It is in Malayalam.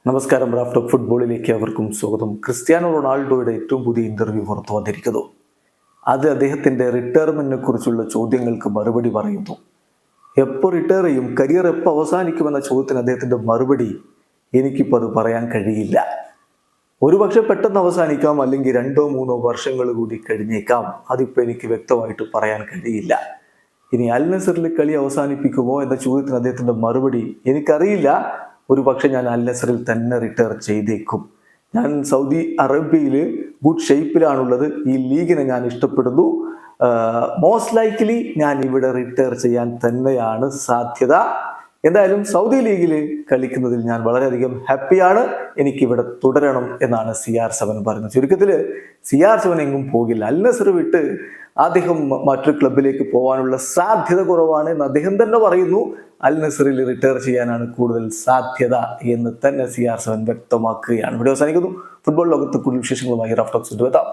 നമസ്കാരം. റാഫ്റ്റോ ഫുട്ബോളിലേക്ക് അവർക്കും സ്വാഗതം. ക്രിസ്ത്യാനോ റൊണാൾഡോയുടെ ഏറ്റവും പുതിയ ഇന്റർവ്യൂ പുറത്തു വന്നിരിക്കുന്നു. അത് അദ്ദേഹത്തിന്റെ റിട്ടയർമെന്റിനെ കുറിച്ചുള്ള ചോദ്യങ്ങൾക്ക് മറുപടി പറയുന്നു. എപ്പോൾ റിട്ടയർ ചെയ്യും, കരിയർ എപ്പോൾ അവസാനിക്കുമെന്ന ചോദ്യത്തിന് അദ്ദേഹത്തിന്റെ മറുപടി എനിക്കിപ്പോൾ അത് പറയാൻ കഴിയില്ല. ഒരുപക്ഷെ പെട്ടെന്ന് അവസാനിക്കാം, അല്ലെങ്കിൽ 2-3 വർഷങ്ങൾ കൂടി കഴിഞ്ഞേക്കാം. അതിപ്പോൾ എനിക്ക് വ്യക്തമായിട്ട് പറയാൻ കഴിയില്ല. ഇനി അൽ നസറിൽ കളി അവസാനിപ്പിക്കുമോ എന്ന ചോദ്യത്തിന് അദ്ദേഹത്തിന്റെ മറുപടി എനിക്കറിയില്ല. ഒരു പക്ഷെ ഞാൻ അൽ നസറിൽ തന്നെ റിട്ടയർ ചെയ്തേക്കും. ഞാൻ സൗദി അറേബ്യയിൽ ഗുഡ് ഷേപ്പിലാണുള്ളത്. ഈ ലീഗിനെ ഞാൻ ഇഷ്ടപ്പെടുന്നു. മോസ്റ്റ് ലൈക്ക്ലി ഞാൻ ഇവിടെ റിട്ടയർ ചെയ്യാൻ തന്നെയാണ് സാധ്യത. എന്തായാലും സൗദി ലീഗിൽ കളിക്കുന്നതിൽ ഞാൻ വളരെയധികം ഹാപ്പിയാണ്. എനിക്കിവിടെ തുടരണം എന്നാണ് CR7 പറയുന്നത്. ചുരുക്കത്തിൽ CR7 എങ്ങും പോകില്ല. അൽ നസർ വിട്ട് അദ്ദേഹം മറ്റൊരു ക്ലബിലേക്ക് പോകാനുള്ള സാധ്യത കുറവാണ് എന്ന് അദ്ദേഹം തന്നെ പറയുന്നു. അൽ നസറിൽ റിട്ടയർ ചെയ്യാനാണ് കൂടുതൽ സാധ്യത എന്ന് തന്നെ CR7 വ്യക്തമാക്കുകയാണ്. വീഡിയോ അവസാനിക്കുന്നു. ഫുട്ബോൾ ലോകത്ത് കൂടുതൽ വിശേഷങ്ങളുമായി റാഫ് ടോക്സ് എത്താം.